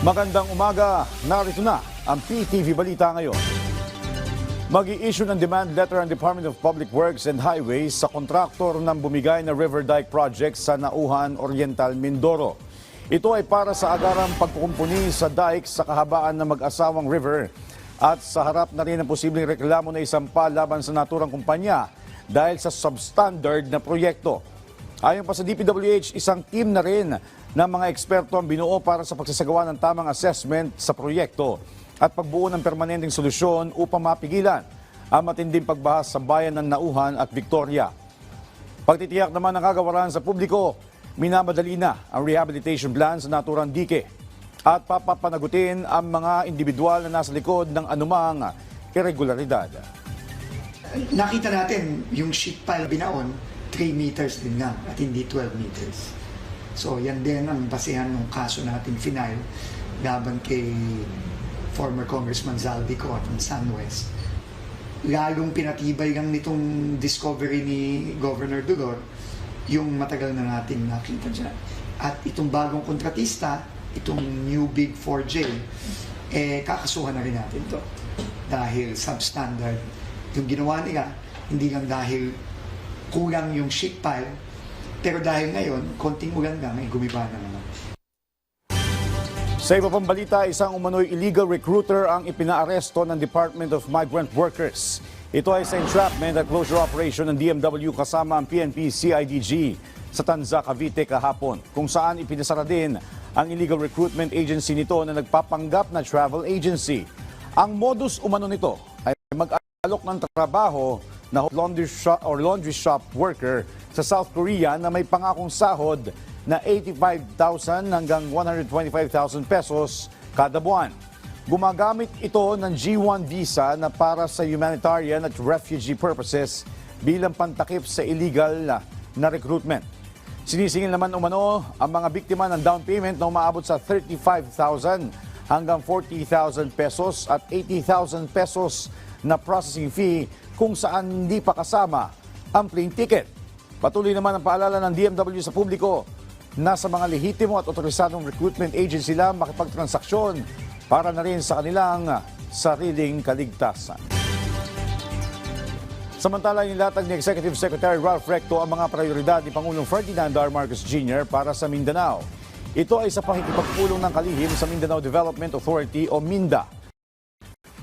Magandang umaga, narito na ang PTV Balita ngayon. Mag-i-issue ng demand letter ang Department of Public Works and Highways sa kontraktor ng bumigay na River Dike Project sa Nauhan Oriental, Mindoro. Ito ay para sa agarang pagkukumpuni sa dike sa kahabaan ng mag-asawang river at sa harap na rin ang posibleng reklamo na isampa laban sa naturang kumpanya dahil sa substandard na proyekto. Ayon pa sa DPWH, isang team na rin ng mga eksperto ang binuo para sa pagsasagawa ng tamang assessment sa proyekto at pagbuo ng permanenteng solusyon upang mapigilan ang matinding pagbaha sa bayan ng Nauhan at Victoria. Pagtitiyak naman ng kagawaran sa publiko, minamadali na ang rehabilitation plan sa naturang dike at papapanagutin ang mga individual na nasa likod ng anumang irregularidad. Nakita natin yung sheet pile binaon, 3 meters din lang at hindi 12 meters. So yan din ang basehan ng kaso natin final laban kay former Congressman Zaldico at ng SunWest. Lalong pinatibay lang nitong discovery ni Governor Dugor yung matagal na natin nakita dyan. At itong bagong kontratista, itong new Big 4J, kakasuhan na rin natin to dahil substandard. Yung ginawa nila, hindi lang dahil kulang yung sheet pile, pero dahil ngayon, konting ulan lang ay gumiba na naman. Sa iba pang balita, isang umano'y illegal recruiter ang ipinaaresto ng Department of Migrant Workers. Ito ay sa entrapment at closure operation ng DMW kasama ang PNP CIDG sa Tanza, Cavite kahapon, kung saan ipinasara din ang illegal recruitment agency nito na nagpapanggap na travel agency. Ang modus umano nito ay mag-alok ng trabaho na laundry shop worker sa South Korea na may pangakong sahod na 85,000 hanggang 125,000 pesos kada buwan. Gumagamit ito ng G1 visa na para sa humanitarian at refugee purposes bilang pantakip sa illegal na recruitment. Sinisingil naman umano ang mga biktima ng down payment na umaabot sa 35,000 hanggang 40,000 pesos at 80,000 pesos na processing fee kung saan hindi pa kasama ang plane ticket. Patuloy naman ang paalala ng DMW sa publiko na sa mga lehitimo at otorisadong recruitment agency lang makipagtransaksyon para na rin sa kanilang sariling kaligtasan. Samantala, nilatag ni Executive Secretary Ralph Recto ang mga prioridad ni Pangulong Ferdinand R. Marcos Jr. para sa Mindanao. Ito ay sa pakikipagpulong ng kalihim sa Mindanao Development Authority o MINDA.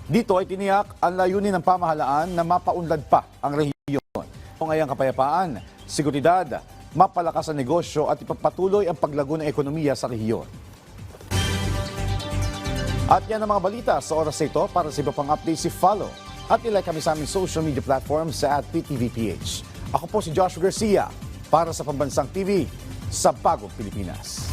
Dito ay tiniyak ang layunin ng pamahalaan na mapaunlad pa ang rehiyon. Ngayong kapayapaan, seguridad, mapalakas ang negosyo at ipagpatuloy ang paglago ng ekonomiya sa rehiyon. At yan ang mga balita sa oras na ito. Para sa iba pang updates, follow at ilike kami sa aming social media platforms sa @PTVPH. Ako po si Joshua Garcia para sa Pambansang TV sa Bagong Pilipinas.